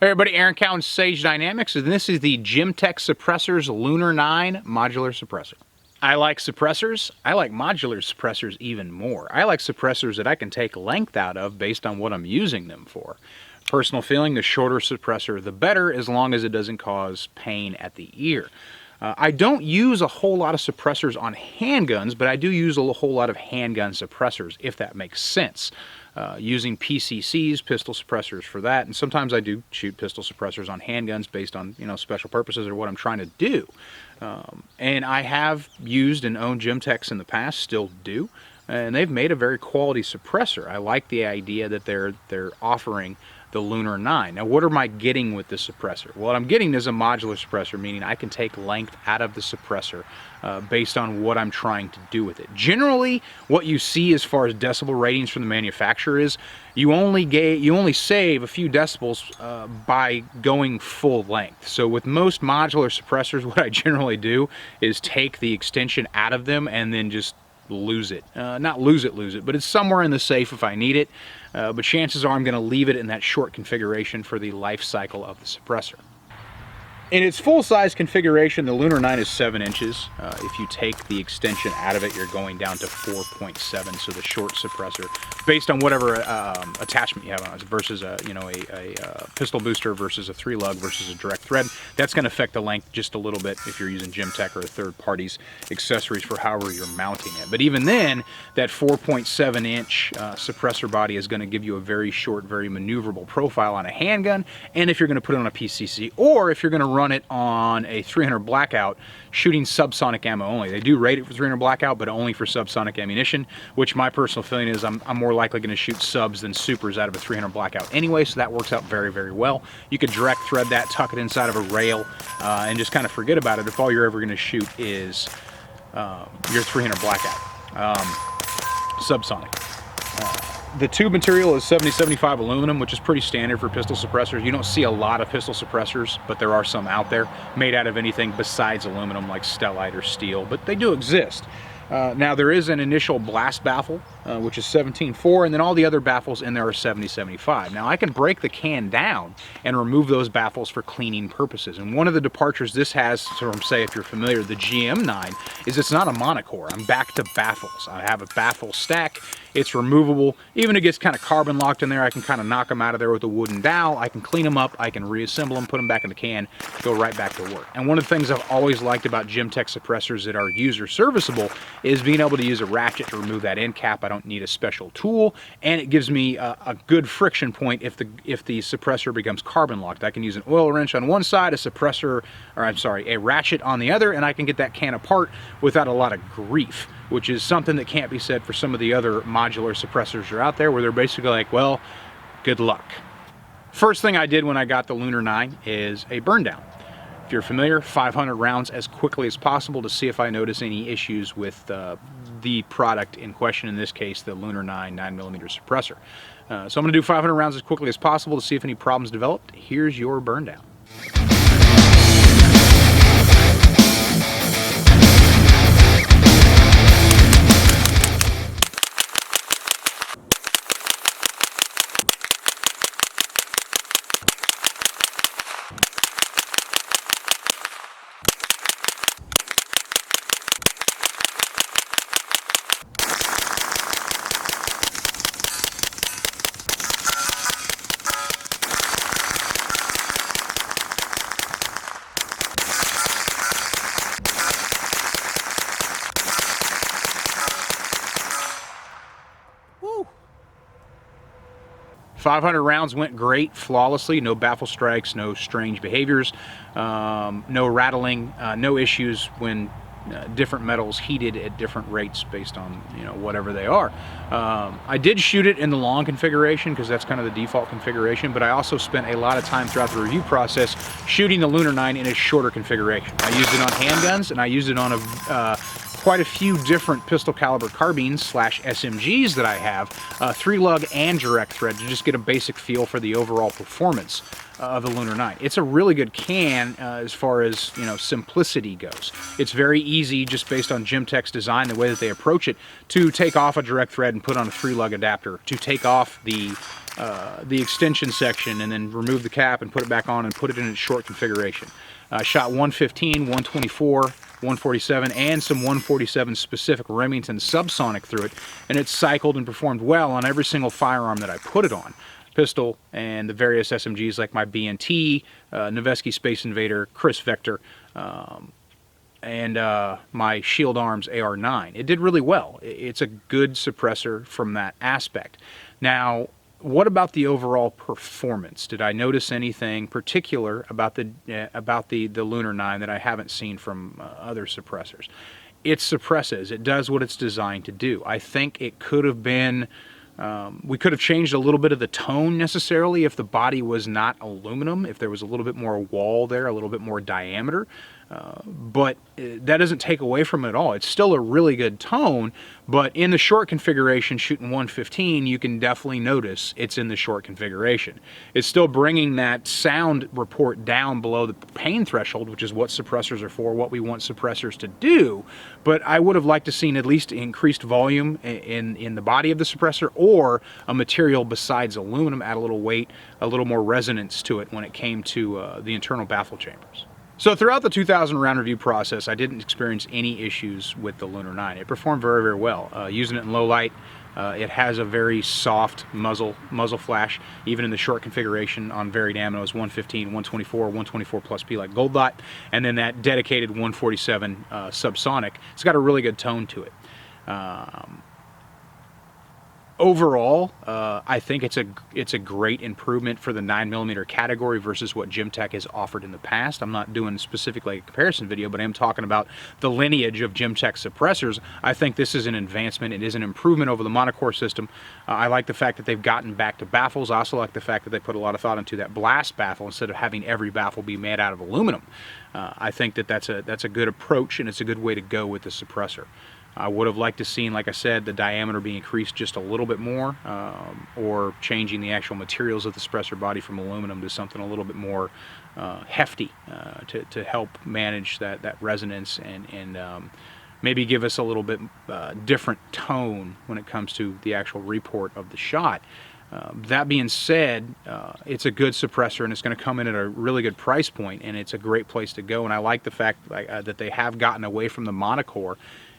Hey everybody, Aaron Cowan, Sage Dynamics, and this is the Gemtech Suppressor's Lunar 9 modular suppressor. I like suppressors. I like modular suppressors even more. I like suppressors that I can take length out of based on what I'm using them for. Personal feeling, the shorter suppressor the better, as long as it doesn't cause pain at the ear. I don't use a whole lot of suppressors on handguns, but I do use a whole lot of handgun suppressors, if that makes sense. Using PCCs, pistol suppressors for that, and sometimes I do shoot pistol suppressors on handguns based on, you know, special purposes or what I'm trying to do. And I have used and owned Gemtechs in the past, still do, and they've made a very quality suppressor. I like the idea that they're offering the Lunar 9. Now, what am I getting with the suppressor? What I'm getting is a modular suppressor, meaning I can take length out of the suppressor based on what I'm trying to do with it. Generally, what you see as far as decibel ratings from the manufacturer is you only save a few decibels by going full length. So with most modular suppressors, what I generally do is take the extension out of them and then just lose it. Not lose it, but it's somewhere in the safe if I need it. But chances are I'm going to leave it in that short configuration for the life cycle of the suppressor. In its full-size configuration, the Lunar 9 is 7 inches. If you take the extension out of it, you're going down to 4.7, so the short suppressor, based on whatever attachment you have on it, versus a pistol booster versus a 3-lug versus a direct thread. That's going to affect the length just a little bit if you're using Gemtech or a third party's accessories for however you're mounting it. But even then, that 4.7-inch suppressor body is going to give you a very short, very maneuverable profile on a handgun, and if you're going to put it on a PCC, or if you're going to run it on a 300 blackout shooting subsonic ammo only. They do rate it for 300 blackout, but only for subsonic ammunition, which my personal feeling is I'm more likely going to shoot subs than supers out of a 300 blackout anyway, so that works out very, very well. You could direct thread that, tuck it inside of a rail, and just kind of forget about it if all you're ever going to shoot is your 300 blackout. Subsonic. The tube material is 70-75 aluminum, which is pretty standard for pistol suppressors. You don't see a lot of pistol suppressors, but there are some out there made out of anything besides aluminum, like stellite or steel, but they do exist. Now there is an initial blast baffle, which is 17.4, and then all the other baffles in there are 70-75. Now I can break the can down and remove those baffles for cleaning purposes. And one of the departures this has from, say, if you're familiar, the GM9, is it's not a monocore. I'm back to baffles. I have a baffle stack. It's removable. Even if it gets kind of carbon locked in there, I can kind of knock them out of there with a wooden dowel. I can clean them up. I can reassemble them, put them back in the can, go right back to work. And one of the things I've always liked about Gemtech suppressors that are user serviceable is being able to use a ratchet to remove that end cap. I don't need a special tool, and it gives me a good friction point if the suppressor becomes carbon locked. I can use an oil wrench on one side, a ratchet on the other, and I can get that can apart without a lot of grief, which is something that can't be said for some of the other modular suppressors that are out there, where they're basically like, well, good luck. First thing I did when I got the Lunar 9 is a burn down. If you're familiar, 500 rounds as quickly as possible to see if I notice any issues with the product in question, in this case, the Lunar 9 9mm suppressor. So I'm going to do 500 rounds as quickly as possible to see if any problems developed. Here's your burn down. 500 rounds went great, flawlessly, no baffle strikes, no strange behaviors, no rattling, no issues when different metals heated at different rates based on, you know, whatever they are. I did shoot it in the long configuration because that's kind of the default configuration, but I also spent a lot of time throughout the review process shooting the Lunar 9 in a shorter configuration. I used it on handguns, and I used it on quite a few different pistol caliber carbines / SMGs that I have, 3-lug and direct thread, to just get a basic feel for the overall performance of the Lunar 9. It's a really good can as far as, you know, simplicity goes. It's very easy, just based on Gemtech's design, the way that they approach it, to take off a direct thread and put on a 3-lug adapter, to take off the extension section and then remove the cap and put it back on and put it in its short configuration. Shot 115, 124, 147, and some 147 specific Remington subsonic through it, and it cycled and performed well on every single firearm that I put it on. Pistol and the various SMGs like my B&T, Noveske Space Invader, Chris Vector, and my Shield Arms AR-9. It did really well. It's a good suppressor from that aspect. Now, what about the overall performance? Did I notice anything particular about the Lunar 9 that I haven't seen from other suppressors? It suppresses. It does what it's designed to do. I think it could have been, we could have changed a little bit of the tone necessarily if the body was not aluminum, if there was a little bit more wall there, a little bit more diameter. But that doesn't take away from it at all. It's still a really good tone, but in the short configuration, shooting 115, you can definitely notice it's in the short configuration. It's still bringing that sound report down below the pain threshold, which is what suppressors are for, what we want suppressors to do, but I would have liked to seen at least increased volume in the body of the suppressor, or a material besides aluminum add a little weight, a little more resonance to it when it came to the internal baffle chambers. So throughout the 2,000 round review process, I didn't experience any issues with the Lunar 9. It performed very, very well. Using it in low light, it has a very soft muzzle flash, even in the short configuration on varied ammos, 115, 124, 124 plus P like Gold Dot, and then that dedicated 147 subsonic. It's got a really good tone to it. Overall, I think it's a great improvement for the 9mm category versus what Gemtech has offered in the past. I'm not doing specifically a comparison video, but I am talking about the lineage of Gemtech suppressors. I think this is an advancement. It is an improvement over the monocore system. I like the fact that they've gotten back to baffles. I also like the fact that they put a lot of thought into that blast baffle instead of having every baffle be made out of aluminum. I think that that's a good approach, and it's a good way to go with the suppressor. I would have liked to seen, like I said, the diameter be increased just a little bit more, or changing the actual materials of the suppressor body from aluminum to something a little bit more hefty to help manage that resonance and maybe give us a little bit different tone when it comes to the actual report of the shot. That being said, it's a good suppressor, and it's going to come in at a really good price point, and it's a great place to go. And I like the fact that they have gotten away from the monocore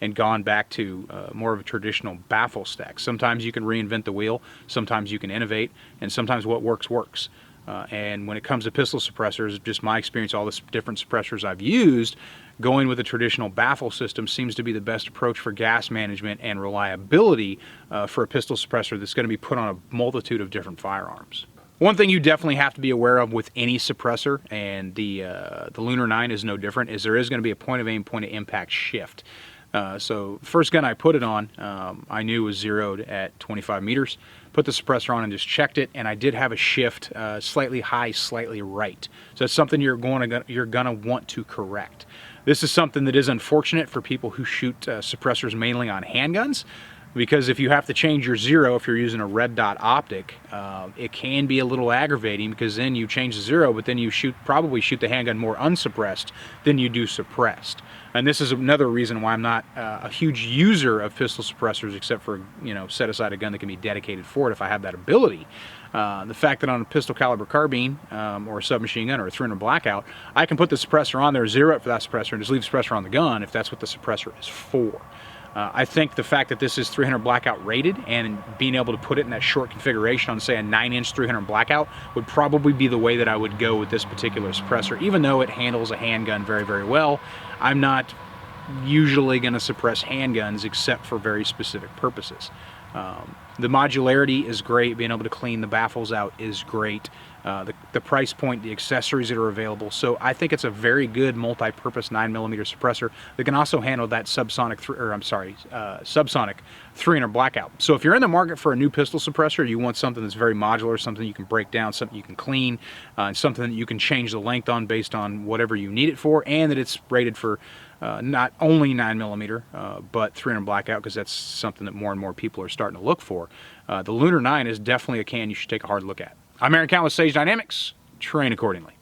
and gone back to more of a traditional baffle stack. Sometimes you can reinvent the wheel, sometimes you can innovate, and sometimes what works works. And when it comes to pistol suppressors, just my experience, all the different suppressors I've used, going with a traditional baffle system seems to be the best approach for gas management and reliability for a pistol suppressor that's going to be put on a multitude of different firearms. One thing you definitely have to be aware of with any suppressor, and the Lunar 9 is no different, is there is going to be a point of aim, point of impact shift. So first gun I put it on, I knew was zeroed at 25 meters. Put the suppressor on and just checked it, and I did have a shift, slightly high, slightly right. So it's something you're gonna want to correct. This is something that is unfortunate for people who shoot suppressors mainly on handguns, because if you have to change your zero, if you're using a red dot optic, it can be a little aggravating, because then you change the zero, but then you probably shoot the handgun more unsuppressed than you do suppressed. And this is another reason why I'm not a huge user of pistol suppressors, except for, you know, set aside a gun that can be dedicated for it if I have that ability. The fact that on a pistol caliber carbine or a submachine gun or a 300 blackout, I can put the suppressor on there, zero it for that suppressor, and just leave the suppressor on the gun if that's what the suppressor is for. I think the fact that this is 300 blackout rated and being able to put it in that short configuration on, say, a 9-inch 300 blackout would probably be the way that I would go with this particular suppressor. Even though it handles a handgun very, very well, I'm not usually going to suppress handguns except for very specific purposes. The modularity is great. Being able to clean the baffles out is great. The price point, the accessories that are available. So I think it's a very good multi-purpose 9mm suppressor that can also handle that subsonic 300 blackout. So if you're in the market for a new pistol suppressor, you want something that's very modular, something you can break down, something you can clean, and something that you can change the length on based on whatever you need it for, and that it's rated for not only 9mm, but 300 blackout, because that's something that more and more people are starting to look for. The Lunar 9 is definitely a can you should take a hard look at. I'm Aaron Count with Sage Dynamics. Train accordingly.